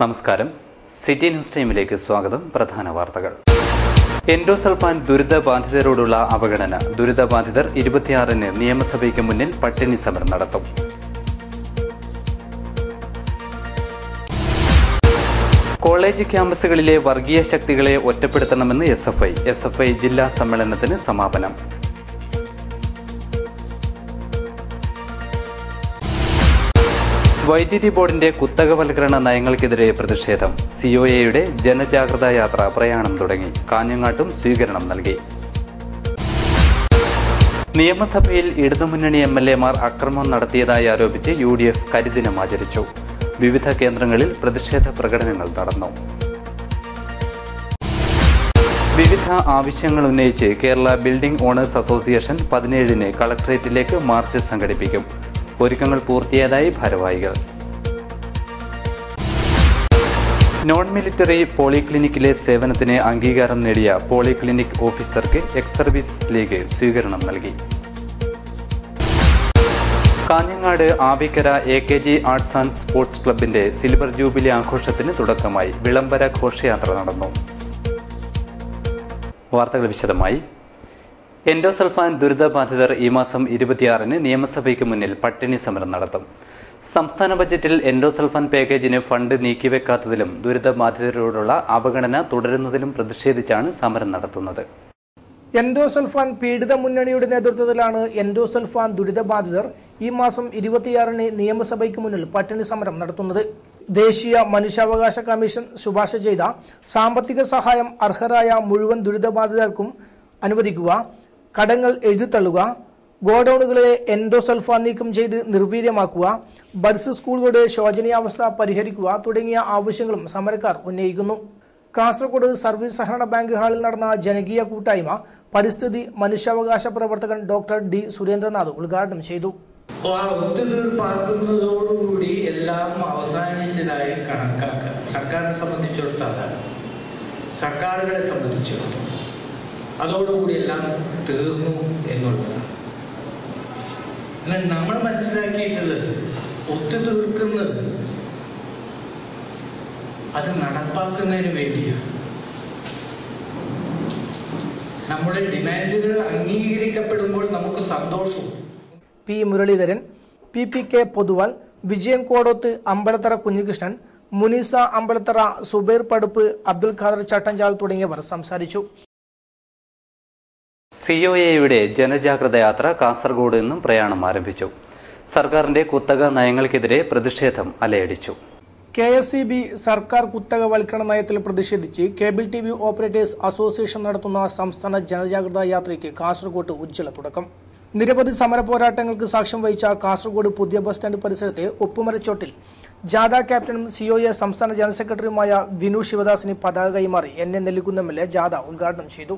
നമസ്കാരം. City news ടൈമിലേക്ക് സ്വാഗതം. പ്രധാന വാർത്തകൾ. എൻഡോസൾഫാൻ ദുരിതബാധിതരോടുള്ള അവഗണന. ദുരിതബാധിതർ 26-ന് നിയമസഭയ്ക്ക് മുന്നിൽ പട്ടിണി സമരം നടത്തും. കോളേജ് ക്യാമ്പസുകളിലെ വർഗീയ ശക്തികളെ ഒറ്റപ്പെടുത്തണമെന്ന് എസ്.എഫ്.ഐ ജില്ലാ സമ്മേളനത്തിന് സമാപനം. വൈദ്യുതി ബോർഡിന്റെ കുത്തകവൽക്കരണ നയങ്ങൾക്കെതിരെ പ്രതിഷേധം. സിഒഎയുടെ ജനജാഗ്രതാ യാത്ര പ്രയാണം തുടങ്ങി. കാഞ്ഞങ്ങാട്ടും സ്വീകരണം നൽകി. നിയമസഭയിൽ ഇടതുമുന്നണി എംഎൽഎമാർ അക്രമം നടത്തിയതായി ആരോപിച്ച് UDF കരിദിനം ആചരിച്ചു. വിവിധ കേന്ദ്രങ്ങളിൽ പ്രതിഷേധ പ്രകടനങ്ങൾ നടന്നു. വിവിധ ആവശ്യങ്ങൾ ഉന്നയിച്ച് കേരള ബിൽഡിംഗ് ഓണേഴ്സ് അസോസിയേഷൻ 17-ന് കളക്ടറേറ്റിലേക്ക് മാർച്ച് സംഘടിപ്പിക്കും. ഒരുക്കങ്ങൾ പൂർത്തിയായതായി ഭാരവാഹികൾ. നോൺ മിലിറ്ററി പോളിക്ലിനിക്കിലെ സേവനത്തിന് അംഗീകാരം നേടിയ പോളിക്ലിനിക് ഓഫീസർക്ക് എക്സ് സർവീസ് ലീഗ് സ്വീകരണം നൽകി. Kanhangad Avikkara AKG arts and sports ക്ലബിന്റെ സിൽവർ ജൂബിലി ആഘോഷത്തിന് തുടക്കമായി. വിളംബര ഘോഷയാത്ര നടന്നു. വാർത്തകൾ വിശദമായി. എൻഡോസൾഫാൻ ദുരിതബാധിതർ ഈ മാസം 26-ന് നിയമസഭയ്ക്ക് മുന്നിൽ പട്ടിണി സമരം നടത്തും. സംസ്ഥാന ബജറ്റിൽ എൻഡോസൾഫാൻ പാക്കേജിന് ഫണ്ട് നീക്കിവെക്കാത്തതിലും ദുരിതബാധിതരോടുള്ള അവഗണന തുടരുന്നതിലും പ്രതിഷേധിച്ചാണ് സമരം നടത്തുന്നത്. എൻഡോസൾഫാൻ പീഡിത മുന്നണിയുടെ നേതൃത്വത്തിലാണ് എൻഡോസൾഫാൻ ദുരിതബാധിതർ ഈ മാസം 26-ന് നിയമസഭയ്ക്ക് മുന്നിൽ പട്ടിണി സമരം നടത്തുന്നത്. ദേശീയ മനുഷ്യാവകാശ കമ്മീഷൻ ശുപാർശ ചെയ്ത സാമ്പത്തിക സഹായം അർഹരായ മുഴുവൻ ദുരിതബാധിതർക്കും അനുവദിക്കുക, കടങ്ങൾ എഴുതിത്തള്ളുക, ഗോഡൌണുകളെ എൻഡോസൾഫാൻ നീക്കം ചെയ്ത് നിർവീര്യമാക്കുക, ബഡ്സ് സ്കൂളുകളുടെ ശോചനീയാവസ്ഥ പരിഹരിക്കുക തുടങ്ങിയ ആവശ്യങ്ങളും സമരക്കാർ ഉന്നയിക്കുന്നു. കാസർഗോഡ് സർവീസ് സഹകരണ ബാങ്ക് ഹാളിൽ നടന്ന ജനകീയ കൂട്ടായ്മ പരിസ്ഥിതി മനുഷ്യാവകാശ പ്രവർത്തകൻ ഡോക്ടർ D. സുരേന്ദ്രനാഥ് ഉദ്ഘാടനം ചെയ്തു. ഒത്തുതീർപ്പാക്കുന്നതോടുകൂടി എല്ലാം അവസാനിച്ചതായി കണക്കാക്കുക. സർക്കാരിനെ സംബന്ധിച്ചിടത്തോളം, സർക്കാരുകളെ സംബന്ധിച്ചിടത്തോളം അതോടുകൂടി എല്ലാം തീർന്നു എന്നുള്ളതാണ്. എന്നാൽ നമ്മൾ മനസ്സിലാക്കിയിട്ടുള്ളത് ഒത്തുതീർക്കുന്നത് അത് നടപ്പാക്കുന്നതിന് വേണ്ടിയാണ്. നമ്മുടെ ഡിമാൻഡുകൾ അംഗീകരിക്കപ്പെടുമ്പോൾ നമുക്ക് സന്തോഷവും. P. മുരളീധരൻ, PPK പൊതുവാൾ, വിജയൻ കോടോത്ത്, അമ്പലത്തറ കുഞ്ഞികൃഷ്ണൻ, മുനീസ അമ്പലത്തറ, സുബൈർ പടുപ്പ്, അബ്ദുൽ ഖാദർ ചട്ടഞ്ചാൽ തുടങ്ങിയവർ സംസാരിച്ചു. സിഒഎയുടെ ജനജാഗ്രത യാത്ര കാസർഗോഡ് നിന്നും പ്രയാണം ആരംഭിച്ചു. സർക്കാരിന്റെ കുത്തക നയങ്ങൾക്കെതിരെ പ്രതിഷേധം അലയടിച്ചു. KSEB സർക്കാർ കുത്തകവൽക്കരണ നയത്തിൽ പ്രതിഷേധിച്ച് കേബിൾ TV ഓപ്പറേറ്റേഴ്സ് അസോസിയേഷൻ നടത്തുന്ന സംസ്ഥാന ജനജാഗ്രതാ യാത്രയ്ക്ക് കാസർഗോഡ് ഉജ്ജ്വല തുടക്കം. നിരവധി സമര പോരാട്ടങ്ങൾക്ക് സാക്ഷ്യം വഹിച്ച കാസർഗോഡ് പുതിയ ബസ് സ്റ്റാൻഡ് പരിസരത്തെ ഒപ്പുമരച്ചോട്ടിൽ ജാഥ ക്യാപ്റ്റനും COA സംസ്ഥാന ജനറൽ സെക്രട്ടറിയുമായ വിനു ശിവദാസിന് പതാക കൈമാറി NA നെല്ലിക്കുന്നം MLA ജാഥ ഉദ്ഘാടനം ചെയ്തു.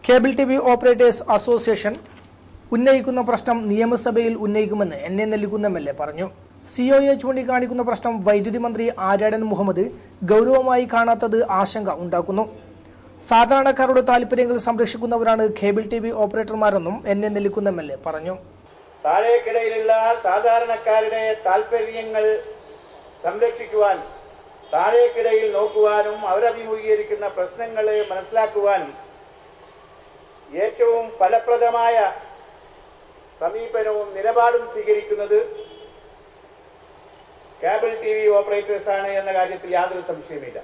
കേബിൾ TV ഓപ്പറേറ്റേഴ്സ് അസോസിയേഷൻ ഉന്നയിക്കുന്ന പ്രശ്നം നിയമസഭയിൽ ഉന്നയിക്കുമെന്ന് NA നെല്ലിക്കുന്നം MLA പറഞ്ഞു. COA ചൂണ്ടിക്കാണിക്കുന്ന പ്രശ്നം വൈദ്യുതി മന്ത്രി ആര്യാടൻ മുഹമ്മദ് ഗൗരവമായി കാണാത്തത് ആശങ്ക ഉണ്ടാക്കുന്നു. സാധാരണക്കാരുടെ താല്പര്യങ്ങൾ സംരക്ഷിക്കുന്നവരാണ് കേബിൾ TV ഓപ്പറേറ്റർമാരെന്നും NA നെല്ലിക്കുന്നം MLA പറഞ്ഞു. താഴേക്കിടയിലുള്ള സാധാരണക്കാരുടെ താല്പര്യങ്ങൾ സംരക്ഷിക്കുവാൻ, താഴേക്കിടയിൽ നോക്കുവാനും അവരഭിമുഖീകരിക്കുന്ന പ്രശ്നങ്ങളെ മനസ്സിലാക്കുവാനും ഏറ്റവും ഫലപ്രദമായ സമീപനവും നിലപാടും സ്വീകരിക്കുന്നത് കേബിൾ TV ഓപ്പറേറ്റേഴ്സ് ആണ് എന്ന കാര്യത്തിൽ യാതൊരു സംശയമില്ല.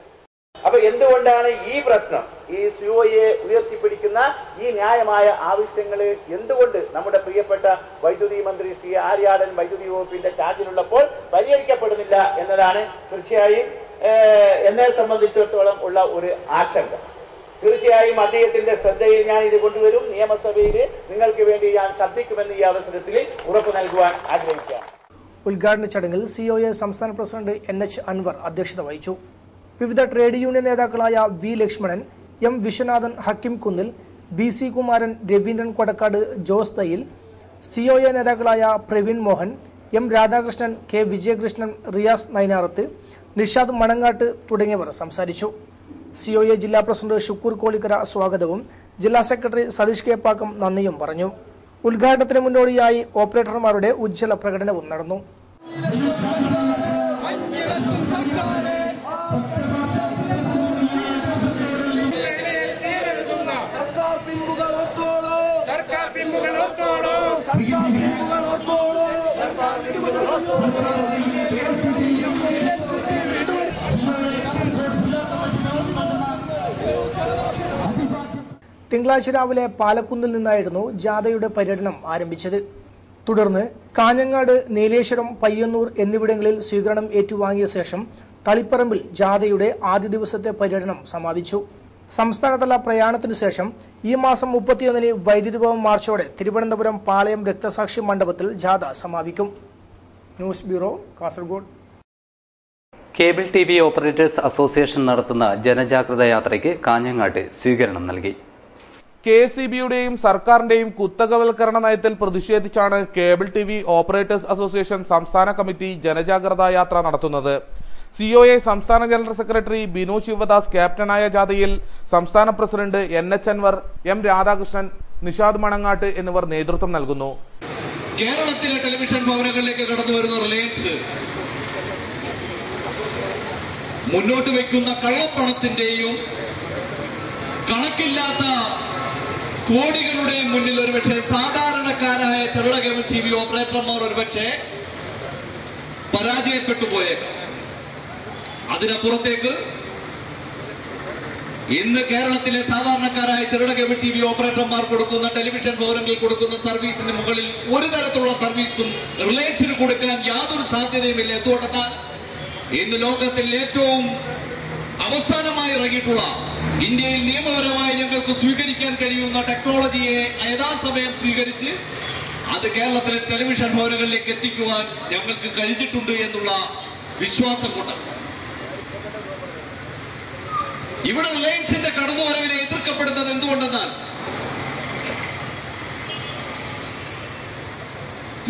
അപ്പൊ എന്തുകൊണ്ടാണ് ഈ പ്രശ്നം, ഈ COA ഉയർത്തിപ്പിടിക്കുന്ന ഈ ന്യായമായ ആവശ്യങ്ങൾ എന്തുകൊണ്ട് നമ്മുടെ പ്രിയപ്പെട്ട വൈദ്യുതി മന്ത്രി ശ്രീ ആര്യാടൻ വൈദ്യുതി വകുപ്പിന്റെ ചാർജിലുള്ളപ്പോൾ പരിഹരിക്കപ്പെടുന്നില്ല എന്നതാണ് തീർച്ചയായും എന്നെ സംബന്ധിച്ചിടത്തോളം ഉള്ള ഒരു ആശങ്ക. തീർച്ചയായും അദ്ദേഹത്തിന്റെ ശ്രദ്ധയിൽ ഞാൻ ഇത് കൊണ്ടുവരും. നിയമസഭയിൽ നിങ്ങൾക്ക് വേണ്ടി ഞാൻ ശബ്ദിക്കുമെന്ന് ഈ അവസരത്തിൽ ഉറപ്പു നൽകുവാൻ ആഗ്രഹിക്കുകയാണ്. ഉദ്ഘാടന ചടങ്ങിൽ COA സംസ്ഥാന പ്രസിഡന്റ് NH അൻവർ അധ്യക്ഷത വഹിച്ചു. വിവിധ ട്രേഡ് യൂണിയൻ നേതാക്കളായ V. ലക്ഷ്മണൻ, M. വിശ്വനാഥൻ, ഹക്കിം കുന്നിൽ, BC കുമാരൻ, രവീന്ദ്രൻ കൊടക്കാട്, ജോസ് തയ്യിൽ, COA നേതാക്കളായ പ്രവീൺ മോഹൻ, M. രാധാകൃഷ്ണൻ, K. വിജയകൃഷ്ണൻ, റിയാസ് നൈനാറത്ത്, നിഷാദ് മണങ്ങാട്ട് തുടങ്ങിയവർ സംസാരിച്ചു. COA ജില്ലാ പ്രസിഡന്റ് ഷുക്കൂർ കോളിക്കര സ്വാഗതവും ജില്ലാ സെക്രട്ടറി സതീഷ് കേപ്പാക്കം നന്ദിയും പറഞ്ഞു. ഉദ്ഘാടനത്തിന് മുന്നോടിയായി ഓപ്പറേറ്റർമാരുടെ ഉജ്ജ്വല പ്രകടനവും നടന്നു. തിങ്കളാഴ്ച രാവിലെ പാലക്കുന്നിൽ നിന്നായിരുന്നു ജാഥയുടെ പര്യടനം ആരംഭിച്ചത്. തുടർന്ന് കാഞ്ഞങ്ങാട്, നീലേശ്വരം, പയ്യന്നൂർ എന്നിവിടങ്ങളിൽ സ്വീകരണം ഏറ്റുവാങ്ങിയ ശേഷം തളിപ്പറമ്പിൽ ജാഥയുടെ ആദ്യ ദിവസത്തെ പര്യടനം സമാപിച്ചു. സംസ്ഥാനതല പ്രയാണത്തിനു ശേഷം ഈ മാസം 31-ന് വൈദ്യുതി ഭവൻ മാർച്ചോടെ തിരുവനന്തപുരം പാളയം രക്തസാക്ഷി മണ്ഡപത്തിൽ ജാഥ സമാപിക്കും. News bureau, Kasaragod. Cable TV operators association നടത്തുന്ന ജനജാഗ്രത യാത്രയ്ക്ക് കാഞ്ഞങ്ങാട്ട് സ്വീകരണം നൽകി. KSEBയുടെയും സർക്കാരിന്റെയും കുത്തകവൽക്കരണ നയത്തിൽ പ്രതിഷേധിച്ചാണ് കേബിൾ TV ഓപ്പറേറ്റേഴ്സ് അസോസിയേഷൻ സംസ്ഥാന കമ്മിറ്റി ജനജാഗ്രതാ യാത്ര നടത്തുന്നത്. COA സംസ്ഥാന ജനറൽ സെക്രട്ടറി ബിനു ശിവദാസ് ക്യാപ്റ്റനായ ജാഥയിൽ സംസ്ഥാന president NH Anwar, M Radhakrishnan, Nishad Manangattu എന്നിവർ നേതൃത്വം നൽകുന്നു. കേരളത്തിലെ ടെലിവിഷൻ ഭവനങ്ങളിലേക്ക് കടന്നു വരുന്ന റിലയൻസ് മുന്നോട്ട് വയ്ക്കുന്ന കള്ളപ്പണത്തിന്റെയും കണക്കില്ലാത്ത കോടികളുടെയും മുന്നിൽ ഒരുപക്ഷെ സാധാരണക്കാരായ ചെറുകിട കേബിൾ TV ഓപ്പറേറ്റർമാർ ഒരുപക്ഷെ പരാജയപ്പെട്ടു പോയേക്കാം. അതിനപ്പുറത്തേക്ക് ഇന്ന് കേരളത്തിലെ സാധാരണക്കാരായ ചെറുകിട കേബിൾ TV ഓപ്പറേറ്റർമാർ കൊടുക്കുന്ന ടെലിവിഷൻ ഭവനങ്ങളിൽ കൊടുക്കുന്ന സർവീസിന് മുകളിൽ ഒരു തരത്തിലുള്ള സർവീസും റിലയൻസിന് കൊടുക്കാൻ യാതൊരു സാധ്യതയുമില്ല. എന്തുകൊണ്ടെന്നാൽ ഇന്ന് ലോകത്തിൽ ഏറ്റവും അവസാനമായി ഇറങ്ങിയിട്ടുള്ള ഇന്ത്യയിൽ നിയമപരമായി ഞങ്ങൾക്ക് സ്വീകരിക്കാൻ കഴിയുന്ന ടെക്നോളജിയെ യഥാസമയം സ്വീകരിച്ച് അത് കേരളത്തിലെ ടെലിവിഷൻ ഭവനങ്ങളിലേക്ക് എത്തിക്കുവാൻ ഞങ്ങൾക്ക് കഴിഞ്ഞിട്ടുണ്ട് എന്നുള്ള വിശ്വാസം കൊണ്ടാണ് ഇവിടെ റിലയൻസിന്റെ കടന്നുവരവിനെ എതിർക്കപ്പെടുന്നത്. എന്തുകൊണ്ടെന്നാൽ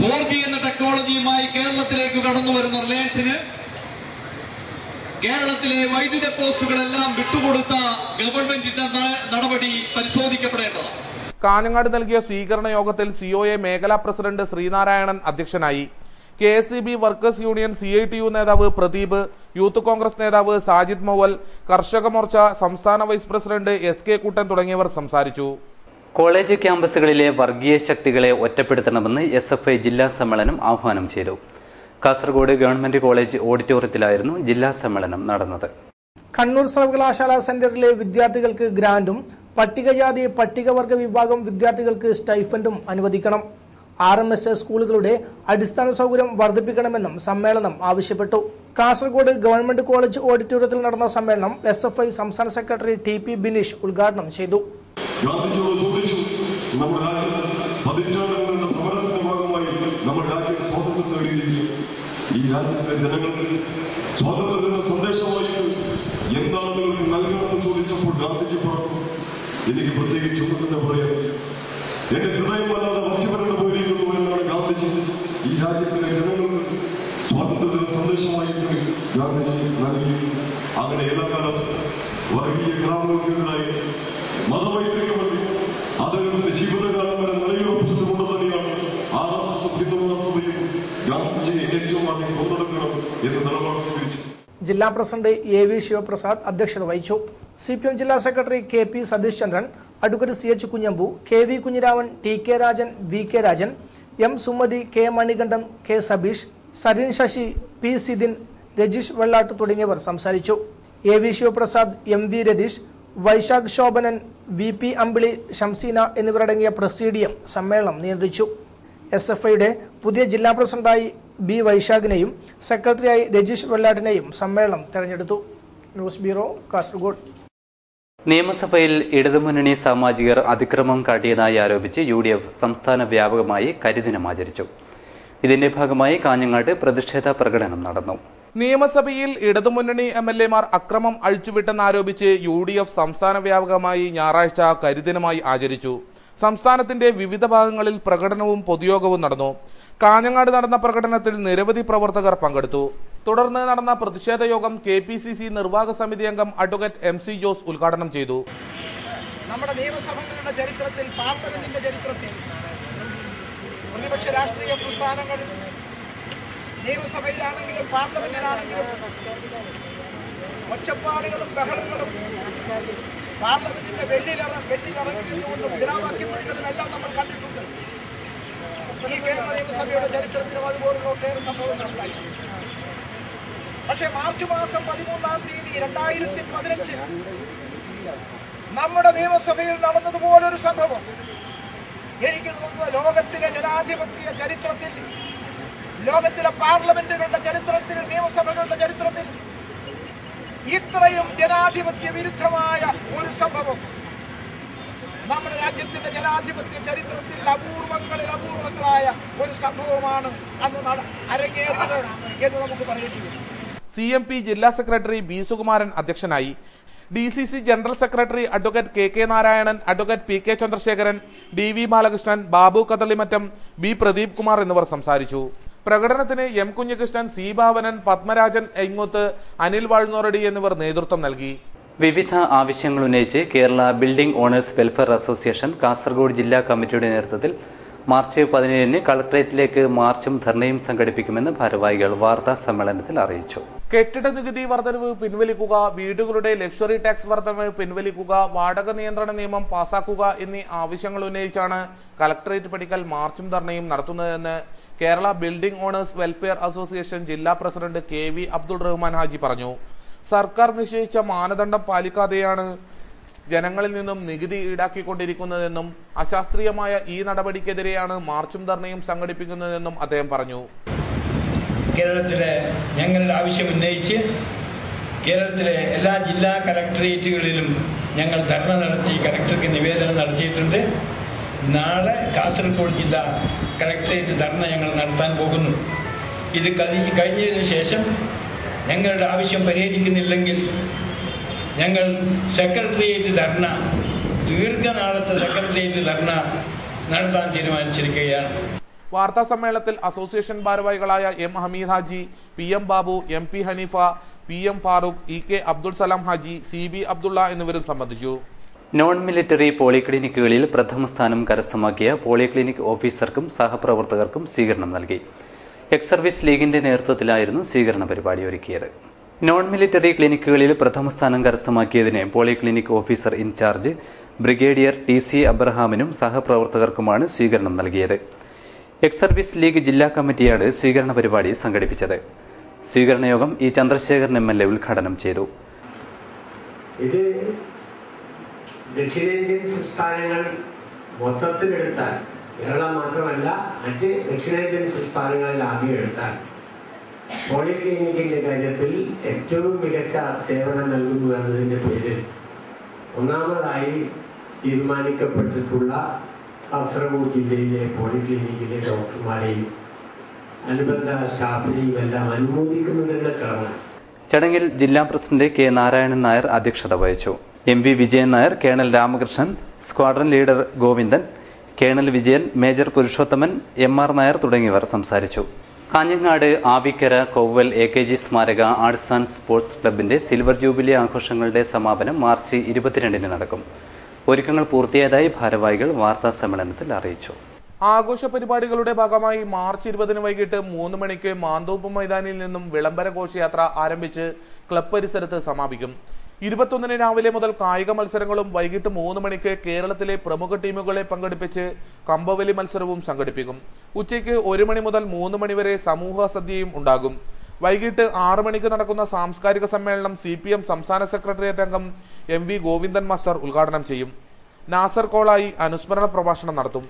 4G എന്ന ടെക്നോളജിയുമായി കേരളത്തിലേക്ക് കടന്നു വരുന്ന റിലയൻസിന് കേരളത്തിലെ വൈദ്യുത പോസ്റ്റുകളെല്ലാം വിട്ടുകൊടുത്ത ഗവൺമെന്റിന്റെ നടപടി പരിശോധിക്കപ്പെടേണ്ടതാണ്. കാഞ്ഞങ്ങാട് നൽകിയ സ്വീകരണ യോഗത്തിൽ COA മേഖലാ പ്രസിഡന്റ് ശ്രീനാരായണൻ അധ്യക്ഷനായി. KSEB വർക്കേഴ്സ് യൂണിയൻ CITU നേതാവ് പ്രദീപ്, യൂത്ത് കോൺഗ്രസ് നേതാവ് സാജിദ് മൗവൽ, കർഷക മോർച്ച സംസ്ഥാന വൈസ് പ്രസിഡന്റ് SK കുട്ടൻ തുടങ്ങിയവർ സംസാരിച്ചു. കോളേജ് ക്യാമ്പസുകളിലെ വർഗീയ ശക്തികളെ ഒറ്റപ്പെടുത്തണമെന്ന് SFI ജില്ലാ സമ്മേളനം ആഹ്വാനം ചെയ്തു. കാസർഗോഡ് ഗവൺമെന്റ് കോളേജ് ഓഡിറ്റോറിയത്തിലായിരുന്നു ജില്ലാ സമ്മേളനം നടന്നത്. കണ്ണൂർ സർവകലാശാല സെന്ററിലെ വിദ്യാർത്ഥികൾക്ക് ഗ്രാന്റും പട്ടികജാതി പട്ടികവർഗ വിഭാഗം വിദ്യാർത്ഥികൾക്ക് സ്റ്റൈഫൻഡും അനുവദിക്കണം. RMS സ്കൂളുകളുടെ അടിസ്ഥാന സൗകര്യം വർദ്ധിപ്പിക്കണമെന്നും സമ്മേളനം ആവശ്യപ്പെട്ടു. കാസർഗോഡ് ഗവൺമെന്റ് കോളേജ് ഓഡിറ്റോറിയത്തിൽ നടന്ന സമ്മേളനം SFI സംസ്ഥാന സെക്രട്ടറി TP ബിനീഷ് ഉദ്ഘാടനം ചെയ്തു. ഈ രാജ്യത്തെ ജനങ്ങൾക്ക് സ്വാതന്ത്ര്യത്തിന്റെ സന്ദേശമായിട്ട് എന്താണ് നിങ്ങൾക്ക് നൽകണമെന്ന് ചോദിച്ചപ്പോൾ ഗാന്ധിജി പറഞ്ഞു, എനിക്ക് പ്രത്യേകിച്ച് ഒന്നും തന്നെ പറയാം, എന്റെ ഹൃദയം വല്ലാതെ മറ്റുവരുടെ പോയിരിക്കുന്നു എന്നാണ് ഗാന്ധിജി ഈ രാജ്യത്തിലെ ജനങ്ങൾക്ക് സ്വാതന്ത്ര്യത്തിന്റെ സന്ദേശമായിട്ട് ഗാന്ധിജി നൽകി. അങ്ങനെ എല്ലാ കാലത്തും വർഗീയ ഗ്രാമങ്ങൾക്കെതിരായി മതവൈദ്യുതി വേണ്ടി അദ്ദേഹത്തിന്റെ ജീവിതകാലം വരെ നിലയുറപ്പിച്ചതുകൊണ്ട് തന്നെയാണ് RSS ഹിന്ദുമഹാസഭയും ഗാന്ധിജിയെ ഏറ്റവും ആദ്യം കൊന്നെടുക്കണം എന്ന് നിലപാട് സ്വീകരിച്ചു. ജില്ലാ പ്രസിഡന്റ് AV ശിവപ്രസാദ് അധ്യക്ഷത വഹിച്ചു. CPM ജില്ലാ secretary KP Satheesh Chandran, advocate CH Kunhambu, KV Kunhiraman, TK Rajan, VK Rajan, M Sumathi, K Manikandan, K Sabeesh, Sarin Sasi, P Sidin, Rajeesh Vellatt തുടങ്ങിയവർ സംസാരിച്ചു. AV Sivaprasad, MV Ratheesh, Vaishakh Shobhanan, VP അമ്പിളി, ഷംസീന എന്നിവരടങ്ങിയ പ്രസിഡിയം സമ്മേളനം നിയന്ത്രിച്ചു. SFIയുടെ പുതിയ ജില്ലാ പ്രസിഡന്റായി B വൈശാഖിനെയും സെക്രട്ടറിയായി രജീഷ് വെള്ളാട്ടിനെയും സമ്മേളനം തെരഞ്ഞെടുത്തു. News bureau, Kasaragod. നിയമസഭയിൽ ഇടതുമുന്നണി സാമാജികർ അതിക്രമം കാട്ടിയതായി ആരോപിച്ച് UDF സംസ്ഥാന വ്യാപകമായി കരിദിനം ആചരിച്ചു. ഇതിന്റെ ഭാഗമായി കാഞ്ഞങ്ങാട്ട് പ്രതിഷേധ പ്രകടനം നടന്നു. നിയമസഭയിൽ ഇടതുമുന്നണി MLAമാർ അക്രമം അഴിച്ചുവിട്ടെന്നാരോപിച്ച് UDF സംസ്ഥാന വ്യാപകമായി ഞായറാഴ്ച കരിദിനമായി ആചരിച്ചു. സംസ്ഥാനത്തിന്റെ വിവിധ ഭാഗങ്ങളിൽ പ്രകടനവും പൊതുയോഗവും നടന്നു. കാഞ്ഞങ്ങാട് നടന്ന പ്രകടനത്തിൽ നിരവധി പ്രവർത്തകർ പങ്കെടുത്തു. തുടർന്ന് നടന്ന പ്രതിഷേധ യോഗം KPCC നിർവാഹക സമിതി അംഗം അഡ്വക്കേറ്റ് MC ജോസ് ഉദ്ഘാടനം ചെയ്തു. നമ്മുടെ നിയമസഭകളുടെ ചരിത്രത്തിൽ, പാർലമെന്റിന്റെ ചരിത്രത്തിൽ പ്രതിപക്ഷ രാഷ്ട്രീയ പ്രസ്ഥാനങ്ങൾ നിയമസഭയിലാണെങ്കിലും പാർലമെന്റിലാണെങ്കിലും ഒച്ചപ്പാടുകളും ബഹളങ്ങളും പാർലമെന്റിന്റെ വെല്ലിലിറങ്ങിയതുകൊണ്ട് മുദ്രാവാക്യപ്പെടുന്നതുമെല്ലാം നമ്മൾ കണ്ടിട്ടുണ്ട്. ഈ കേരള നിയമസഭയുടെ ചരിത്രത്തിലും അതുപോലുള്ള ഒട്ടേറെ സംഭവങ്ങൾ ഉണ്ടായി. പക്ഷേ മാർച്ച് മാസം 13-ാം തീയതി 2015 നമ്മുടെ നിയമസഭയിൽ നടന്നതുപോലൊരു സംഭവം എനിക്ക് തോന്നുന്നത് ലോകത്തിലെ ജനാധിപത്യ ചരിത്രത്തിൽ, ലോകത്തിലെ പാർലമെന്റുകളുടെ ചരിത്രത്തിൽ, നിയമസഭകളുടെ ചരിത്രത്തിൽ ഇത്രയും ജനാധിപത്യ വിരുദ്ധമായ ഒരു സംഭവം നമ്മുടെ രാജ്യത്തിന്റെ ജനാധിപത്യ ചരിത്രത്തിൽ അപൂർവങ്ങളായ ഒരു സംഭവമാണ് അന്ന് അരങ്ങേറിയത് എന്ന് നമുക്ക് പറയേണ്ടി വരും. CMP ജില്ലാ സെക്രട്ടറി ബി സുകുമാരൻ അധ്യക്ഷനായി. DCC general secretary advocate KK Narayanan, advocate PK Chandrasekharan, DV Balakrishnan, Babu Kadalimattam, B Pradeep Kumar എന്നിവർ സംസാരിച്ചു. പ്രകടനത്തിന് M കുഞ്ഞികൃഷ്ണൻ, C ഭാവനൻ, പത്മരാജൻ എങ്ങോത്ത്, അനിൽ വാഴ്ന്നോറടി എന്നിവർ നേതൃത്വം നൽകി. വിവിധ ആവശ്യങ്ങൾ ഉന്നയിച്ച് Kerala building owners welfare association Kasaragod ജില്ലാ കമ്മിറ്റിയുടെ നേതൃത്വത്തിൽ മാർച്ച് 17-ന് കളക്ടറേറ്റിലേക്ക് മാർച്ചും ധർണയും സംഘടിപ്പിക്കുമെന്ന് ഭാരവാഹികൾ വാർത്താ സമ്മേളനത്തിൽ അറിയിച്ചു. കെട്ടിട നികുതി വർധനവ് പിൻവലിക്കുക, വീടുകളുടെ ലക്ഷറി ടാക്സ് വർധനവ് പിൻവലിക്കുക, വാടക നിയന്ത്രണ നിയമം പാസാക്കുക എന്നീ ആവശ്യങ്ങൾ ഉന്നയിച്ചാണ് കളക്ടറേറ്റ് പടിക്കൽ മാർച്ചും ധർണയും നടത്തുന്നതെന്ന് Kerala building owners welfare association ജില്ലാ പ്രസിഡന്റ് KV അബ്ദുൾ റഹ്മാൻ ഹാജി പറഞ്ഞു. സർക്കാർ നിശ്ചയിച്ച മാനദണ്ഡം പാലിക്കാതെയാണ് ജനങ്ങളിൽ നിന്നും നികുതി ഈടാക്കിക്കൊണ്ടിരിക്കുന്നതെന്നും അശാസ്ത്രീയമായ ഈ നടപടിക്കെതിരെയാണ് മാർച്ചും ധർണയും സംഘടിപ്പിക്കുന്നതെന്നും അദ്ദേഹം പറഞ്ഞു. കേരളത്തിലെ ഞങ്ങളുടെ ആവശ്യം ഉന്നയിച്ച് കേരളത്തിലെ എല്ലാ ജില്ലാ കളക്ടറേറ്റുകളിലും ഞങ്ങൾ ധർണ നടത്തി കളക്ടർക്ക് നിവേദനം നടത്തിയിട്ടുണ്ട്. നാളെ കാസർഗോഡ് ജില്ലാ കളക്ടറേറ്റ് ധർണ ഞങ്ങൾ നടത്താൻ പോകുന്നു. ഇത് കഴിഞ്ഞതിന് ശേഷം ഞങ്ങളുടെ ആവശ്യം പരിഹരിക്കുന്നില്ലെങ്കിൽ ഞങ്ങൾ സെക്രട്ടേറിയറ്റ് ധർണ, ദീർഘനാളത്തെ സെക്രട്ടേറിയറ്റ് ധർണ നടത്താൻ തീരുമാനിച്ചിരിക്കുകയാണ്. വാർത്താ സമ്മേളനത്തിൽ അസോസിയേഷൻ ഭാരവാഹികളായ M Hameed Haji, PM Babu, MP Haneefa, PM Farooq, EK Abdul Salam Haji, CB Abdulla എന്നിവരും സംബന്ധിച്ചു. നോൺ മിലിറ്ററി പോളിക്ലിനിക്കുകളിൽ പ്രഥമ സ്ഥാനം കരസ്ഥമാക്കിയ പോളിക്ലിനിക് ഓഫീസർക്കും സഹപ്രവർത്തകർക്കും സ്വീകരണം നൽകി. എക്സ് സർവീസ് ലീഗിന്റെ നേതൃത്വത്തിലായിരുന്നു സ്വീകരണ പരിപാടി ഒരുക്കിയത്. നോൺ മിലിറ്ററി ക്ലിനിക്കുകളിൽ പ്രഥമ സ്ഥാനം കരസ്ഥമാക്കിയതിന് polyclinic officer in-charge brigadier TC അബ്രഹാമിനും സഹപ്രവർത്തകർക്കുമാണ് സ്വീകരണം നൽകിയത്. എക്സ് സർവീസ് ലീഗ് ജില്ലാ കമ്മിറ്റിയാണ് സ്വീകരണ പരിപാടി സംഘടിപ്പിച്ചത്. സ്വീകരണ യോഗം E ചന്ദ്രശേഖരൻ MLA ഉദ്ഘാടനം ചെയ്തു. ഇത് ദക്ഷിണേന്ത്യൻ സംസ്ഥാനങ്ങൾ മൊത്തത്തിലെടുത്താൽ, കേരളം മാത്രമല്ല മറ്റ് ദക്ഷിണേന്ത്യൻ സംസ്ഥാനങ്ങളിൽ ആദ്യം എടുത്താൽ പോളിക്ലിനിക്കിന്റെ കാര്യത്തിൽ ഏറ്റവും മികച്ച സേവനം നൽകുന്നു എന്നതിൻ്റെ പേരിൽ ഒന്നാമതായി തീരുമാനിക്കപ്പെട്ടിട്ടുള്ള കാസർഗോഡ് ജില്ലയിലെ പോളിക്ലിനിക്കിലെ ഡോക്ടർമാരെയും അനുബന്ധ സ്റ്റാഫിനെയും എല്ലാം അനുമോദിക്കുന്നതിനുള്ള ചടങ്ങാണ്. ചടങ്ങിൽ ജില്ലാ പ്രസിഡന്റ് K നാരായണൻ നായർ അധ്യക്ഷത വഹിച്ചു. MV Vijayan Nair, colonel Ramakrishnan, squadron leader Govindan, colonel Vijayan, major Purushothaman, MR Nair തുടങ്ങിയവർ സംസാരിച്ചു. കാഞ്ഞങ്ങാട് ആവിക്കര കൊവ്വൽ AKG സ്മാരക ആർട്സ് ആൻഡ് സ്പോർട്സ് ക്ലബിന്റെ സിൽവർ ജൂബിലി ആഘോഷങ്ങളുടെ സമാപനം മാർച്ച് 22-ന് നടക്കും. ഒരുക്കങ്ങൾ പൂർത്തിയായതായി ഭാരവാഹികൾ വാർത്താ സമ്മേളനത്തിൽ അറിയിച്ചു. ആഘോഷ പരിപാടികളുടെ ഭാഗമായി മാർച്ച് 20-ന് വൈകിട്ട് 3 മണിക്ക് മാന്തോപ്പ് മൈതാനിൽ നിന്നും വിളംബര ഘോഷയാത്ര ആരംഭിച്ച് ക്ലബ് പരിസരത്ത് സമാപിക്കും. 21-ന് രാവിലെ മുതൽ കായിക മത്സരങ്ങളും വൈകിട്ട് 3 മണിക്ക് കേരളത്തിലെ പ്രമുഖ ടീമുകളെ പങ്കെടുപ്പിച്ച് കമ്പവലി മത്സരവും സംഘടിപ്പിക്കും. ഉച്ചയ്ക്ക് 1 മണി മുതൽ 3 മണി വരെ സമൂഹ സദ്യയും ഉണ്ടാകും. വൈകിട്ട് 6 മണിക്ക് നടക്കുന്ന സാംസ്കാരിക സമ്മേളനം CPM സംസ്ഥാന സെക്രട്ടേറിയറ്റ് അംഗം MV ഗോവിന്ദൻ മാസ്റ്റർ ഉദ്ഘാടനം ചെയ്യും. നാസർ കോളായി അനുസ്മരണ പ്രഭാഷണം നടത്തും.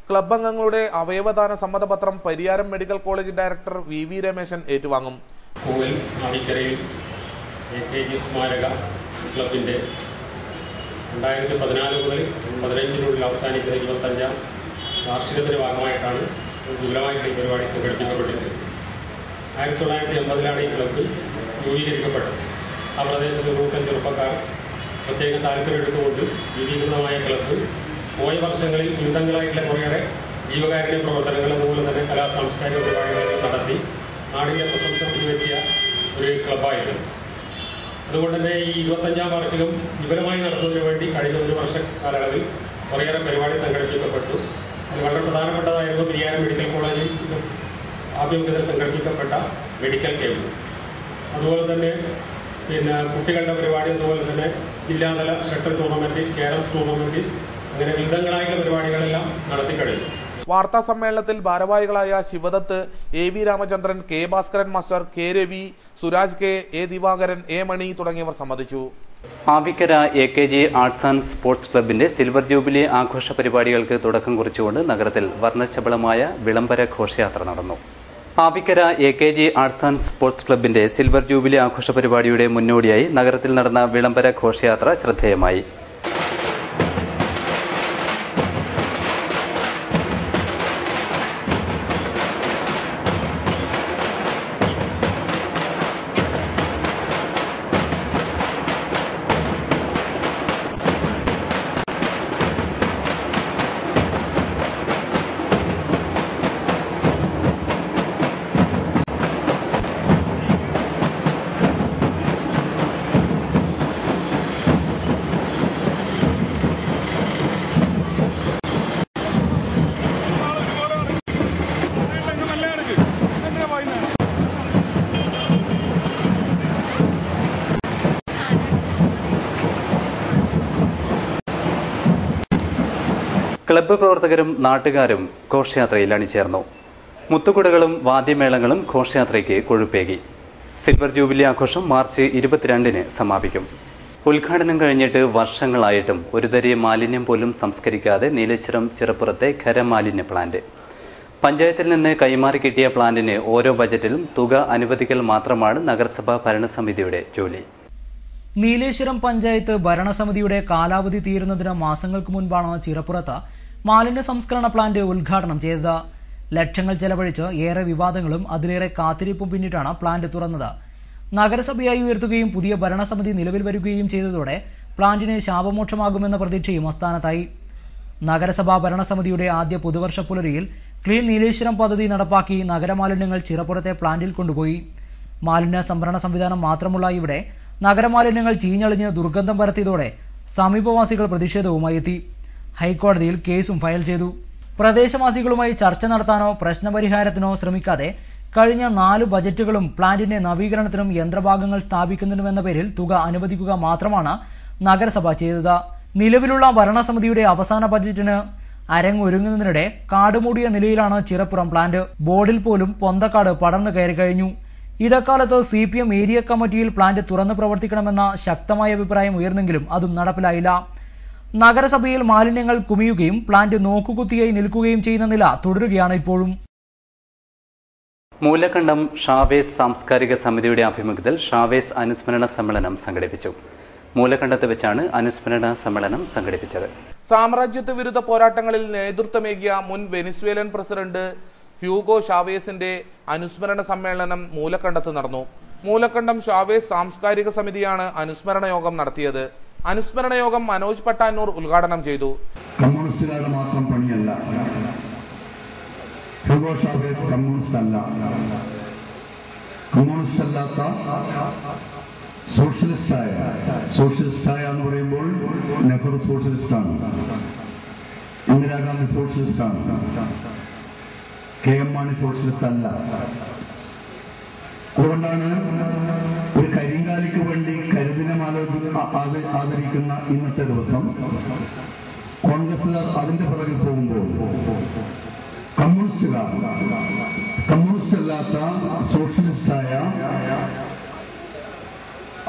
ക്ലബ് അംഗങ്ങളുടെ അവയവദാന സമ്മതപത്രം Pariyaram medical college director VV Rameshan ഏറ്റുവാങ്ങും. AKG സ്മാരക ക്ലബിൻ്റെ 2014 മുതൽ 15-നുള്ളിൽ അവസാനിക്കുന്ന 25-ാം വാർഷികത്തിൻ്റെ ഭാഗമായിട്ടാണ് വിപുലമായിട്ട് ഈ പരിപാടി സംഘടിപ്പിക്കപ്പെട്ടിട്ടുള്ളത്. 1980-ലാണ് ഈ ക്ലബ്ബ് രൂപീകരിക്കപ്പെട്ടത്. ആ പ്രദേശത്ത് കൂട്ടം ചെറുപ്പക്കാർ പ്രത്യേകം താല്പര്യമെടുത്തുകൊണ്ട് രൂപീകൃതമായ ക്ലബ്ബ് പോയ വർഷങ്ങളിൽ വിവിധങ്ങളായിട്ടുള്ള കുറേയേറെ ജീവകാരുണ്യ പ്രവർത്തനങ്ങൾ, അതുപോലെ തന്നെ സാംസ്കാരിക പരിപാടികളൊക്കെ നടത്തി നാടിൻ്റെ പ്രശംസ പിടിച്ചുപറ്റിയ ഒരു ക്ലബ്ബായിരുന്നു. അതുകൊണ്ട് തന്നെ ഈ 25-ാം വാർഷികം വിപുലമായി നടത്തുന്നതിന് വേണ്ടി കഴിഞ്ഞ 1 വർഷ കാലയളവിൽ കുറേയേറെ പരിപാടി സംഘടിപ്പിക്കപ്പെട്ടു. അത് വളരെ പ്രധാനപ്പെട്ടതായിരുന്നു പെരിയാരം മെഡിക്കൽ കോളേജിൽ ആഭിമുഖ്യത്തിൽ സംഘടിപ്പിക്കപ്പെട്ട മെഡിക്കൽ ക്യാമ്പ്. അതുപോലെ തന്നെ കുട്ടികളുടെ പരിപാടി, അതുപോലെ തന്നെ ജില്ലാതല ഷട്ടിൽ ടൂർണമെൻറ്റ്, ക്യാരംസ് ടൂർണമെൻറ്റ്, അങ്ങനെ വിവിധങ്ങളായിട്ടുള്ള പരിപാടികളെല്ലാം നടത്തിക്കഴിഞ്ഞു. വാർത്താ സമ്മേളനത്തിൽ ഭാരവാഹികളായ Sivadath, AV Ramachandran, K Bhaskaran master, K Ravi, Suraj K, A Divakaran, A മണി തുടങ്ങിയവർ സംബന്ധിച്ചു. Avikkara AKG arts and sports ക്ലബിന്റെ സിൽവർ ജൂബിലി ആഘോഷ പരിപാടികൾക്ക് തുടക്കം കുറിച്ചുകൊണ്ട് നഗരത്തിൽ വർണ്ണശബളമായ വിളംബര ഘോഷയാത്ര നടന്നു. Avikkara AKG arts and sports ക്ലബിന്റെ സിൽവർ ജൂബിലി ആഘോഷ പരിപാടിയുടെ മുന്നോടിയായി നഗരത്തിൽ നടന്ന വിളംബര ഘോഷയാത്ര ശ്രദ്ധേയമായി. ക്ലബ്ബ് പ്രവർത്തകരും നാട്ടുകാരും ഘോഷയാത്രയിൽ അണിചേർന്നു. മുത്തുകുടകളും വാദ്യമേളങ്ങളും ഘോഷയാത്രയ്ക്ക് കൊഴുപ്പേകി. സിൽവർ ജൂബിലി ആഘോഷം മാർച്ച് 22-ന് സമാപിക്കും. ഉദ്ഘാടനം കഴിഞ്ഞിട്ട് വർഷങ്ങളായിട്ടും ഒരു തരി മാലിന്യം പോലും സംസ്കരിക്കാതെ നീലേശ്വരം ചിറപ്പുറത്തെ ഖരമാലിന്യ പ്ലാന്റ്. പഞ്ചായത്തിൽ നിന്ന് കൈമാറി കിട്ടിയ പ്ലാന്റിന് ഓരോ ബജറ്റിലും തുക അനുവദിക്കൽ മാത്രമാണ് നഗരസഭാ ഭരണസമിതിയുടെ ജോലി. നീലേശ്വരം പഞ്ചായത്ത് ഭരണസമിതിയുടെ കാലാവധി തീരുന്നതിന് മാസങ്ങൾക്ക് മുൻപാണ് ചിറപ്പുറത്ത് മാലിന്യ സംസ്കരണ പ്ലാന്റ് ഉദ്ഘാടനം ചെയ്തത്. ലക്ഷങ്ങൾ ചെലവഴിച്ച് ഏറെ വിവാദങ്ങളും അതിലേറെ കാത്തിരിപ്പും പിന്നിട്ടാണ് പ്ലാന്റ് തുറന്നത്. നഗരസഭയായി ഉയർത്തുകയും പുതിയ ഭരണസമിതി നിലവിൽ വരികയും ചെയ്തതോടെ പ്ലാന്റിന് ശാപമോക്ഷമാകുമെന്ന പ്രതീക്ഷയും അസ്ഥാനത്തായി. നഗരസഭാ ഭരണസമിതിയുടെ ആദ്യ പുതുവർഷ പുലരിയിൽ ക്ലീൻ നീലേശ്വരം പദ്ധതി നടപ്പാക്കി നഗരമാലിന്യങ്ങൾ ചിറപ്പുറത്തെ പ്ലാന്റിൽ കൊണ്ടുപോയി. മാലിന്യ സംഭരണ സംവിധാനം മാത്രമുള്ള ഇവിടെ നഗരമാലിന്യങ്ങൾ ചീഞ്ഞളിഞ്ഞ് ദുർഗന്ധം പരത്തിയതോടെ സമീപവാസികൾ പ്രതിഷേധവുമായി എത്തി. ഹൈക്കോടതിയിൽ കേസും ഫയൽ ചെയ്തു. പ്രദേശവാസികളുമായി ചർച്ച നടത്താനോ പ്രശ്നപരിഹാരത്തിനോ ശ്രമിക്കാതെ കഴിഞ്ഞ 4 ബജറ്റുകളും പ്ലാന്റിന്റെ നവീകരണത്തിനും യന്ത്രഭാഗങ്ങൾ സ്ഥാപിക്കുന്നതിനുമെന്ന പേരിൽ തുക അനുവദിക്കുക മാത്രമാണ് നഗരസഭ ചെയ്തത്. നിലവിലുള്ള ഭരണസമിതിയുടെ അവസാന ബജറ്റിന് അരങ്ങൊരുങ്ങുന്നതിനിടെ കാടുമൂടിയ നിലയിലാണ് ചിറപ്പുറം പ്ലാന്റ്. ബോർഡിൽ പോലും പൊന്തക്കാട് പടർന്നു കയറി കഴിഞ്ഞു. ഇടക്കാലത്ത് CPM ഏരിയ കമ്മിറ്റിയിൽ പ്ലാന്റ് തുറന്നു പ്രവർത്തിക്കണമെന്ന ശക്തമായ അഭിപ്രായം ഉയർന്നെങ്കിലും അതും നടപ്പിലായില്ല. നഗരസഭയിൽ മാലിന്യങ്ങൾ കുമിയുകയും പ്ലാന്റ് നോക്കുകുത്തിയായി നിൽക്കുകയും ചെയ്യുന്ന നില തുടരുകയാണ് ഇപ്പോഴും. മൂലക്കണ്ടം ഷാവേസ് സാംസ്കാരിക സമിതിയുടെ ആഭിമുഖ്യത്തിൽ ഷാവേസ് അനുസ്മരണ സമ്മേളനം സംഘടിപ്പിച്ചു. മൂലക്കണ്ടത്ത് വെച്ചാണ് അനുസ്മരണ സമ്മേളനം സംഘടിപ്പിച്ചത്. സാമ്രാജ്യത്വ വിരുദ്ധ പോരാട്ടങ്ങളിൽ നേതൃത്വമേകിയ മുൻ വെനിസ്വേലൻ പ്രസിഡന്റ് ഹ്യൂഗോ ഷാവേസിന്റെ അനുസ്മരണ സമ്മേളനം മൂലക്കണ്ടത്ത് നടന്നു. മൂലക്കണ്ടം ഷാവേസ് സാംസ്കാരിക സമിതിയാണ് അനുസ്മരണ യോഗം നടത്തിയത്. അനുസ്മരണ യോഗം മനോജ് പട്ടാന്നൂർ ഉദ്ഘാടനം ചെയ്തു. കമ്മ്യൂണിസ്റ്റുകാരുടെ മാത്രം പണിയല്ല, ഹ്യൂഗോ ഷാവേസ് കമ്മ്യൂണിസ്റ്റ് അല്ല. കമ്മ്യൂണിസ്റ്റ് അല്ലാത്ത സോഷ്യലിസ്റ്റായ എന്ന് പറയുമ്പോൾ നെഹ്റു സോഷ്യലിസ്റ്റാണ്, ഇന്ദിരാഗാന്ധി സോഷ്യലിസ്റ്റാണ്, KM മാണി സോഷ്യലിസ്റ്റ് അല്ല. അതുകൊണ്ടാണ് ഒരു കരിങ്കാലിക്ക് വേണ്ടി കരിദിനം ആദരിക്കുന്ന ഇന്നത്തെ ദിവസം കോൺഗ്രസുകാർ അതിന്റെ പുറകിൽ പോകുമ്പോൾ കമ്മ്യൂണിസ്റ്റ് അല്ലാത്ത സോഷ്യലിസ്റ്റായ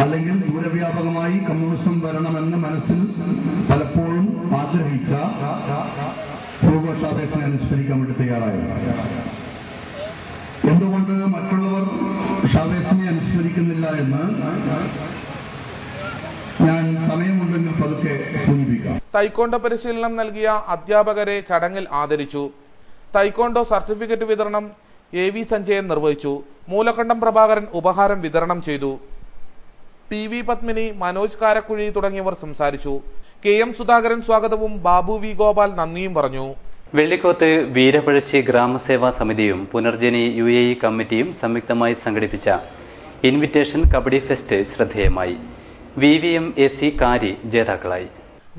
അല്ലെങ്കിൽ ദൂരവ്യാപകമായി കമ്മ്യൂണിസം വരണമെന്ന് മനസ്സിൽ പലപ്പോഴും ആഗ്രഹിച്ച ഹ്യൂഗോ ഷാവേസിനെ അനുസ്മരിക്കാൻ വേണ്ടി തയ്യാറായി. എന്തുകൊണ്ട് മറ്റുള്ളവർ ഷാവേസിനെ അനുസ്മരിക്കുന്നില്ല എന്ന് ഞാൻ സമയമുണ്ടെങ്കിൽ പതുക്കെ സൂചിപ്പിക്കാം. തൈക്കോണ്ടോ പരിശീലനം നൽകിയ അധ്യാപകരെ ചടങ്ങിൽ ആദരിച്ചു. തൈക്കോണ്ടോ സർട്ടിഫിക്കറ്റ് വിതരണം AV സഞ്ജയൻ നിർവഹിച്ചു. മൂലക്കണ്ടം പ്രഭാകരൻ ഉപഹാരം വിതരണം ചെയ്തു. TV പത്മിനി, മനോജ് കാരക്കുഴി തുടങ്ങിയവർ സംസാരിച്ചു. KM സുധാകരൻ സ്വാഗതവും ബാബു V ഗോപാൽ നന്ദിയും പറഞ്ഞു. വെള്ളിക്കോത്ത് വീരപഴശ്ശി ഗ്രാമസേവാ സമിതിയും പുനർജനി UAE കമ്മിറ്റിയും സംയുക്തമായി സംഘടിപ്പിച്ച ഇൻവിറ്റേഷൻ കബഡി ഫെസ്റ്റ് ശ്രദ്ധേയമായി. VVM AC കാരി ജേതാക്കളായി.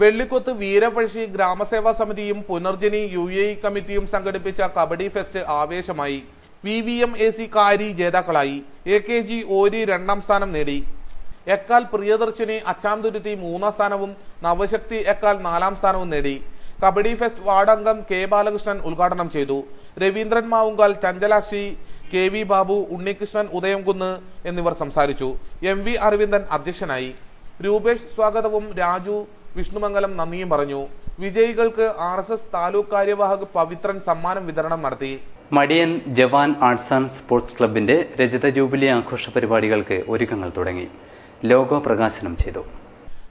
വെള്ളിക്കുത്ത് വീരപഴശ്ശി ഗ്രാമസേവാ സമിതിയും പുനർജനി UAE കമ്മിറ്റിയും സംഘടിപ്പിച്ച കബഡി ഫെസ്റ്റ് ആവേശമായി. VVMAC കാരി ജേതാക്കളായി. AKG ഓരി 2ാം സ്ഥാനം നേടി. എക്കാൽ പ്രിയദർശിനി അച്ചാംതുരുത്തി 3ാം സ്ഥാനവും നവശക്തി എക്കാൽ 4ാം സ്ഥാനവും നേടി. കബഡി ഫെസ്റ്റ് വാർഡംഗം K ബാലകൃഷ്ണൻ ഉദ്ഘാടനം ചെയ്തു. രവീന്ദ്രൻ മാവുങ്കാൽ, ചഞ്ചലാക്ഷി, KV ബാബു, ഉണ്ണികൃഷ്ണൻ ഉദയംകുന്ന് എന്നിവർ സംസാരിച്ചു. MV അരവിന്ദൻ അധ്യക്ഷനായി. രൂപേഷ് സ്വാഗതവും രാജു വിഷ്ണുമംഗലം നന്ദിയും പറഞ്ഞു. വിജയികൾക്ക് RSS താലൂക്ക് കാര്യവാഹക് പവിത്രൻ സമ്മാനം വിതരണം നടത്തി. മടിയൻ ജവാൻ ആർട്സ് ആൻഡ് സ്പോർട്സ് ക്ലബിന്റെ രജത ജൂബിലി ആഘോഷ പരിപാടികൾക്ക് ഒരുക്കങ്ങൾ തുടങ്ങി. ലോഗോ പ്രകാശനം ചെയ്തു.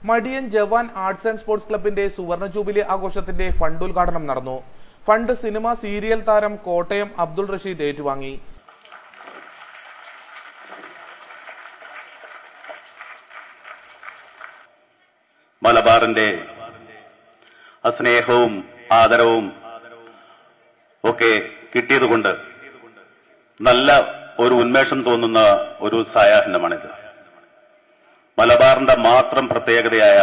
മടിയൻ ജവാൻ ആർട്സ് ആൻഡ് സ്പോർട്സ് ക്ലബിന്റെ സുവർണ ജൂബിലി ആഘോഷത്തിന്റെ ഫണ്ട് ഉദ്ഘാടനം നടന്നു. ഫണ്ട് സിനിമ സീരിയൽ താരം കോട്ടയം അബ്ദുൾ റഷീദ് ഏറ്റുവാങ്ങി. മലബാറിന്റെ സ്നേഹവും ആദരവും ഒക്കെ കിട്ടിയതുകൊണ്ട് നല്ല ഒരു ഉന്മേഷം തോന്നുന്ന ഒരു സായാഹ്നമാണിത്. മലബാറിന്റെ മാത്രം പ്രത്യേകതയായ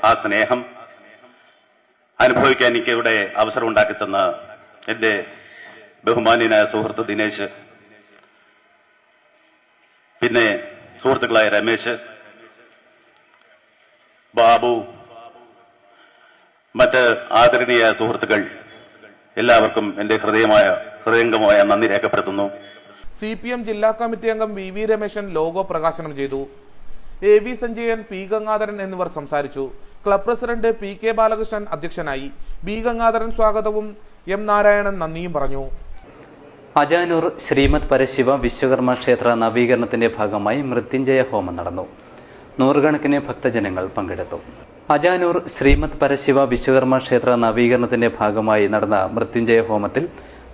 ആ സ്നേഹം അനുഭവിക്കാൻ എനിക്കിവിടെ അവസരം ഉണ്ടാക്കി തന്ന എന്റെ ബഹുമാന്യനായ സുഹൃത്ത് ദിനേശ്, പിന്നെ സുഹൃത്തുക്കളായ രമേശ്, ബാബു, മറ്റ് ആദരണീയ സുഹൃത്തുക്കൾ, എല്ലാവർക്കും എന്റെ ഹൃദയംഗമായ നന്ദി രേഖപ്പെടുത്തുന്നു. CPM ജില്ലാ കമ്മിറ്റി അംഗം VV രമേശൻ ലോഗോ പ്രകാശനം ചെയ്തു. AV സഞ്ജയൻ, P ഗംഗാധരൻ എന്നിവർ സംസാരിച്ചു. ക്ലബ് പ്രസിഡന്റ് PK ബാലകൃഷ്ണൻ അധ്യക്ഷനായി. B ഗംഗാധരൻ സ്വാഗതവും M നാരായണൻ നന്ദിയും പറഞ്ഞു. അജാനൂർ ശ്രീമദ് പരശിവ വിശ്വകർമ്മ ക്ഷേത്ര നവീകരണത്തിന്റെ ഭാഗമായി മൃത്യുഞ്ജയ ഹോമം നടന്നു. നൂറുകണക്കിന് ഭക്തജനങ്ങൾ പങ്കെടുത്തു. അജാനൂർ ശ്രീമദ് പരശിവ വിശ്വകർമ്മ ക്ഷേത്ര നവീകരണത്തിന്റെ ഭാഗമായി നടന്ന മൃത്യുഞ്ജയ ഹോമത്തിൽ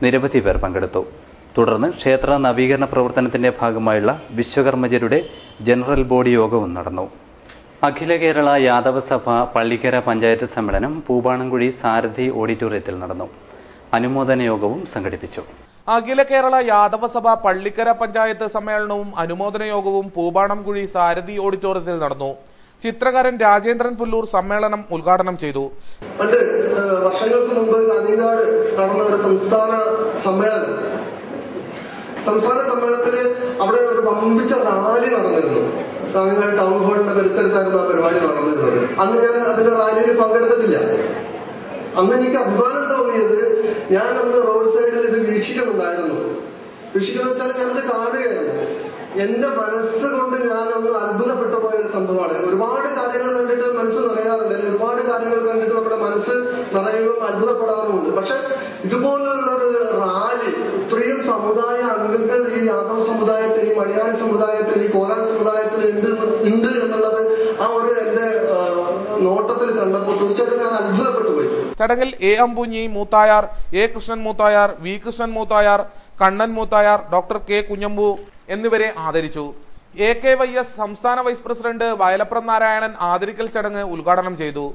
നിരവധി പേർ പങ്കെടുത്തു. തുടർന്ന് ക്ഷേത്ര നവീകരണ പ്രവർത്തനത്തിന്റെ ഭാഗമായുള്ള വിശ്വകർമ്മജരുടെ ജനറൽ ബോഡി യോഗവും നടന്നു. അഖില കേരള യാദവ സഭ പള്ളിക്കര പഞ്ചായത്ത് സമ്മേളനം പൂവാണംകുഴി സാരഥി ഓഡിറ്റോറിയത്തിൽ നടന്നു. അനുമോദന യോഗവും സംഘടിപ്പിച്ചു. അഖില കേരള യാദവ സഭ പള്ളിക്കര പഞ്ചായത്ത് സമ്മേളനവും അനുമോദന യോഗവും പൂവാണംകുഴി സാരഥി ഓഡിറ്റോറിയത്തിൽ നടന്നു. ചിത്രകാരൻ രാജേന്ദ്രൻ പുല്ലൂർ സമ്മേളനം ഉദ്ഘാടനം ചെയ്തു. പണ്ട് വർഷങ്ങൾക്ക് മുമ്പ് കാഞ്ഞങ്ങാട് നടന്ന ഒരു സംസ്ഥാന സമ്മേളനത്തിൽ അവിടെ ഒരു വമ്പിച്ച റാലി നടന്നിരുന്നു. കാഞ്ഞങ്ങാട് ടൗൺ ഹാളിന്റെ പരിസരത്തായിരുന്നു ആ പരിപാടി നടന്നിരുന്നത്. അന്ന് ഞാൻ അതിന്റെ റാലിയിൽ പങ്കെടുത്തിട്ടില്ല. അന്ന് എനിക്ക് അഭിമാനം തോന്നിയത്, ഞാൻ അന്ന് റോഡ് സൈഡിൽ ഇത് വീക്ഷിക്കുന്നുണ്ടായിരുന്നു. വീക്ഷിക്കുന്ന വെച്ചാൽ ഞാനത് കാണുകയായിരുന്നു. എന്റെ മനസ്സുകൊണ്ട് ഞാനൊന്ന് അത്ഭുതപ്പെട്ടു പോയ ഒരു സംഭവമാണ്. ഒരുപാട് കാര്യങ്ങൾ കണ്ടിട്ട് മനസ്സ് നിറയാറുണ്ട്, ഒരുപാട് കാര്യങ്ങൾ കണ്ടിട്ട് നമ്മുടെ മനസ്സ് നിറയുകയും അത്ഭുതപ്പെടാറുമുണ്ട്. പക്ഷെ ഇതുപോലുള്ള ഒരു റാലി ഇത്രയും സമുദായ അംഗങ്ങൾ ഈ യാദവ സമുദായത്തിൽ, ഈ മലയാളി സമുദായത്തിൽ, ഈ കോലാൻ സമുദായത്തിൽ ഉണ്ട് എന്നുള്ളത് ആ ഒരു എന്റെ നോട്ടത്തിൽ കണ്ടപ്പോൾ തീർച്ചയായിട്ടും ഞാൻ അത്ഭുതപ്പെട്ടു പോയി. ചടങ്ങിൽ A Ambunhi Moothayar, A Krishnan Moothayar, V Krishnan Moothayar, Kannan Moothayar, doctor K Kunhambu എന്നിവരെ ആദരിച്ചു. AKYS സംസ്ഥാന വൈസ് പ്രസിഡന്റ് വയലപ്രം നാരായണൻ ആദരിക്കൽ ചടങ്ങ് ഉദ്ഘാടനം ചെയ്തു.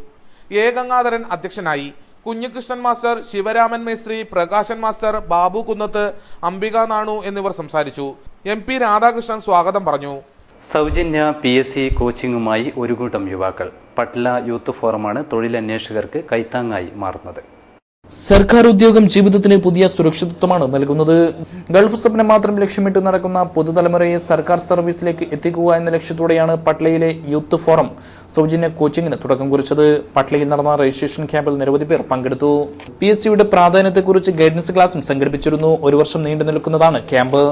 A ഗംഗാധരൻ അധ്യക്ഷനായി. കുഞ്ഞികൃഷ്ണൻ മാസ്റ്റർ, ശിവരാമൻ മേസ്ത്രി, പ്രകാശൻ മാസ്റ്റർ, ബാബു കുന്നത്ത്, അംബിക നാണു എന്നിവർ സംസാരിച്ചു. MP രാധാകൃഷ്ണൻ സ്വാഗതം പറഞ്ഞു. സൗജന്യ PSC കോച്ചിങ്ങുമായി ഒരു കൂട്ടം യുവാക്കൾ. പട്ല യൂത്ത് ഫോറമാണ് തൊഴിലന്വേഷകർക്ക് കൈത്താങ്ങായി മാറുന്നത്. സർക്കാർ ഉദ്യോഗം ജീവിതത്തിന് പുതിയ സുരക്ഷിതത്വമാണ് നൽകുന്നത്. ഗൾഫ് സ്വപ്നം മാത്രം ലക്ഷ്യമിട്ട് നടക്കുന്ന പുതുതലമുറയെ സർക്കാർ സർവീസിലേക്ക് എത്തിക്കുക എന്ന ലക്ഷ്യത്തോടെയാണ് പട്ലയിലെ യൂത്ത് ഫോറം സൗജന്യ കോച്ചിങ്ങിന് തുടക്കം കുറിച്ചത്. പട്ലയിൽ നടന്ന രജിസ്ട്രേഷൻ ക്യാമ്പിൽ നിരവധി പേർ പങ്കെടുത്തു. PSCയുടെ പ്രാധാന്യത്തെക്കുറിച്ച് ഗൈഡൻസ് ക്ലാസും സംഘടിപ്പിച്ചിരുന്നു. ഒരു വർഷം നീണ്ടു നിൽക്കുന്നതാണ് ക്യാമ്പ്.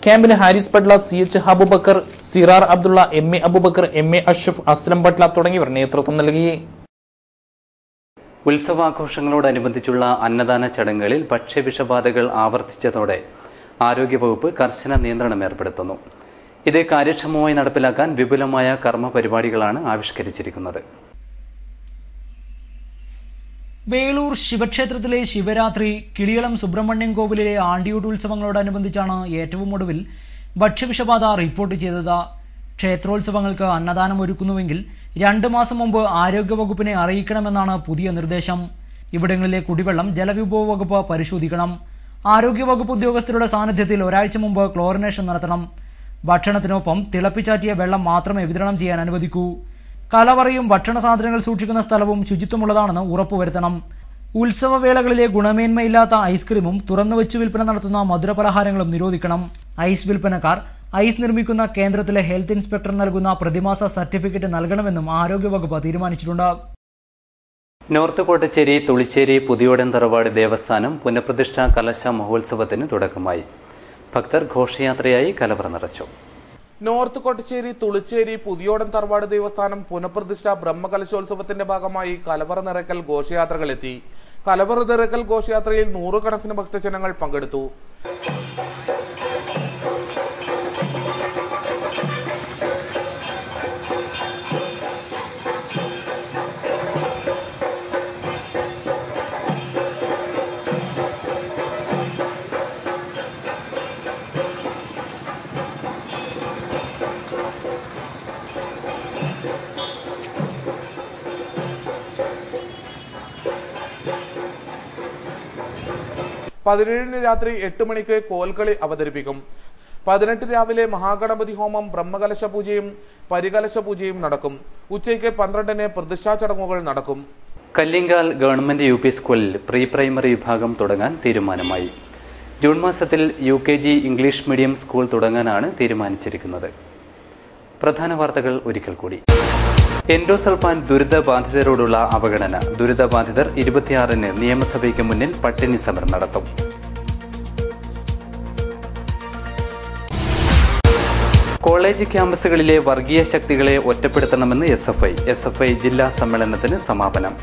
ക്യാമ്പിന് Haris Patla, CH Abubakar, സിറാർ Abdulla, MA Abubakar, MA Ashraf, Aslam Patla തുടങ്ങിയവർ നേതൃത്വം നൽകി. ഉത്സവാഘോഷങ്ങളോടനുബന്ധിച്ചുള്ള അന്നദാന ചടങ്ങുകളിൽ ഭക്ഷ്യവിഷബാധകൾ ആവർത്തിച്ചതോടെ ആരോഗ്യവകുപ്പ് കർശന നിയന്ത്രണം ഏർപ്പെടുത്തുന്നു. ഇത് കാര്യക്ഷമമായി നടപ്പിലാക്കാൻ വിപുലമായ കർമ്മ പരിപാടികളാണ് ആവിഷ്കരിച്ചിരിക്കുന്നത്. വേളൂർ ശിവക്ഷേത്രത്തിലെ ശിവരാത്രി, കിളിയളം സുബ്രഹ്മണ്യം കോവിലിലെ ആണ്ടിയൂട്ട് ഉത്സവങ്ങളോടനുബന്ധിച്ചാണ് ഏറ്റവും ഒടുവിൽ ഭക്ഷ്യവിഷബാധ റിപ്പോർട്ട് ചെയ്തത്. ക്ഷേത്രോത്സവങ്ങൾക്ക് അന്നദാനം ഒരുക്കുന്നുവെങ്കിൽ 2 മാസം മുമ്പ് ആരോഗ്യവകുപ്പിനെ അറിയിക്കണമെന്നാണ് പുതിയ നിർദ്ദേശം. ഇവിടങ്ങളിലെ കുടിവെള്ളം ജലവിഭവ വകുപ്പ് പരിശോധിക്കണം. ആരോഗ്യവകുപ്പ് ഉദ്യോഗസ്ഥരുടെ സാന്നിധ്യത്തിൽ ഒരാഴ്ച മുമ്പ് ക്ലോറിനേഷൻ നടത്തണം. ഭക്ഷണത്തിനൊപ്പം തിളപ്പിച്ചാറ്റിയ വെള്ളം മാത്രമേ വിതരണം ചെയ്യാൻ അനുവദിക്കൂ. കലവറയും ഭക്ഷണ സാധനങ്ങൾ സൂക്ഷിക്കുന്ന സ്ഥലവും ശുചിത്വമുള്ളതാണെന്ന് ഉറപ്പുവരുത്തണം. ഉത്സവവേളകളിലെ ഗുണമേന്മയില്ലാത്ത ഐസ്ക്രീമും തുറന്നുവച്ചു വിൽപ്പന നടത്തുന്ന മധുരപലഹാരങ്ങളും നിരോധിക്കണം. ഐസ് വിൽപ്പനക്കാർ ഐസ് നിർമ്മിക്കുന്ന കേന്ദ്രത്തിലെ ഹെൽത്ത് ഇൻസ്പെക്ടർ നൽകുന്ന പ്രതിമാസ സർട്ടിഫിക്കറ്റ് നൽകണമെന്നും ആരോഗ്യവകുപ്പ് തീരുമാനിച്ചിട്ടുണ്ട്. നോർത്ത് കോട്ടച്ചേരി തുളിശ്ശേരി പുതിയോടൻ തറവാട് ദേവസ്ഥാനം പുനഃപ്രതിഷ്ഠാ കലശ മഹോത്സവത്തിന് തുടക്കമായി. ഭക്തർ ഘോഷയാത്രയായി കലവറ നിറച്ചു. നോർത്ത് കോട്ടച്ചേരി തുളിശ്ശേരി പുതിയോടൻ തറവാട് ദേവസ്ഥാനം പുനഃപ്രതിഷ്ഠ ബ്രഹ്മകലശോത്സവത്തിന്റെ ഭാഗമായി കലവറ നിറയ്ക്കൽ ഘോഷയാത്രകളെത്തി. കലവറ നിറയ്ക്കൽ ഘോഷയാത്രയിൽ നൂറുകണക്കിന് ഭക്തജനങ്ങൾ പങ്കെടുത്തു. പതിനേഴിന് രാത്രി 8 മണിക്ക് കോൽക്കളി അവതരിപ്പിക്കും. 18 രാവിലെ മഹാഗണപതി ഹോമം, ബ്രഹ്മകലശ പൂജയും പരികലശ പൂജയും നടക്കും. ഉച്ചയ്ക്ക് 12-ന് പ്രതിഷ്ഠാ ചടങ്ങുകൾ നടക്കും. കല്ലിങ്കാൽ ഗവൺമെന്റ് UP സ്കൂളിൽ പ്രീ പ്രൈമറി വിഭാഗം തുടങ്ങാൻ തീരുമാനമായി. ജൂൺ മാസത്തിൽ UKG ഇംഗ്ലീഷ് മീഡിയം സ്കൂൾ തുടങ്ങാനാണ് തീരുമാനിച്ചിരിക്കുന്നത്. പ്രധാന വാർത്തകൾ ഒരിക്കൽ കൂടി. എൻഡോസൾഫാൻ ദുരിതബാധിതരോടുള്ള അവഗണന. ദുരിതബാധിതർ 26-ന് നിയമസഭയ്ക്ക് മുന്നിൽ പട്ടിണി സമരം നടത്തും. കോളേജ് ക്യാമ്പസുകളിലെ വർഗീയ ശക്തികളെ ഒറ്റപ്പെടുത്തണമെന്ന് SFI ജില്ലാ സമ്മേളനത്തിന് സമാപനം.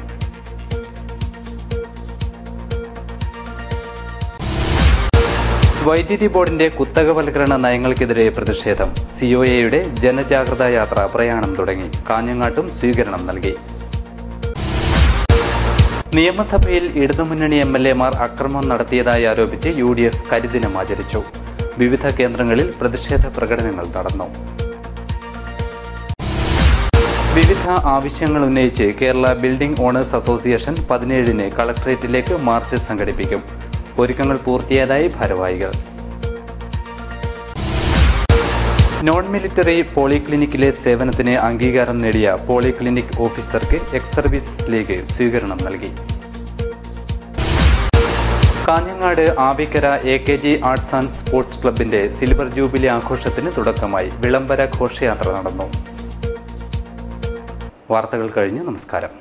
വൈദ്യുതി ബോർഡിന്റെ കുത്തകവൽക്കരണ നയങ്ങൾക്കെതിരെ പ്രതിഷേധം. COAയുടെ ജനജാഗ്രതാ യാത്ര പ്രയാണം തുടങ്ങി. കാഞ്ഞങ്ങാട്ടും സ്വീകരണം നൽകി. നിയമസഭയിൽ ഇടതുമുന്നണി MLAമാർ അക്രമം നടത്തിയതായി ആരോപിച്ച് UDF കരിദിനം ആചരിച്ചു. വിവിധ കേന്ദ്രങ്ങളിൽ പ്രതിഷേധ പ്രകടനങ്ങൾ നടന്നു. വിവിധ ആവശ്യങ്ങൾ ഉന്നയിച്ച് കേരള ബിൽഡിംഗ് ഓണേഴ്സ് അസോസിയേഷൻ 17-ന് കളക്ടറേറ്റിലേക്ക് മാർച്ച് സംഘടിപ്പിക്കും. ഒരുക്കങ്ങൾ പൂർത്തിയായതായി ഭാരവാഹികൾ. നോൺ മിലിറ്ററി പോളിക്ലിനിക്കിലെ സേവനത്തിന് അംഗീകാരം നേടിയ പോളിക്ലിനിക് ഓഫീസർക്ക് എക്സ് സർവീസ് ലീഗ് സ്വീകരണം നൽകി. Kanhangad Avikkara AKG arts and sports ക്ലബിന്റെ സിൽവർ ജൂബിലി ആഘോഷത്തിന് തുടക്കമായി. വിളംബര ഘോഷയാത്ര നടന്നു. വാർത്തകൾ കഴിഞ്ഞ് നമസ്കാരം.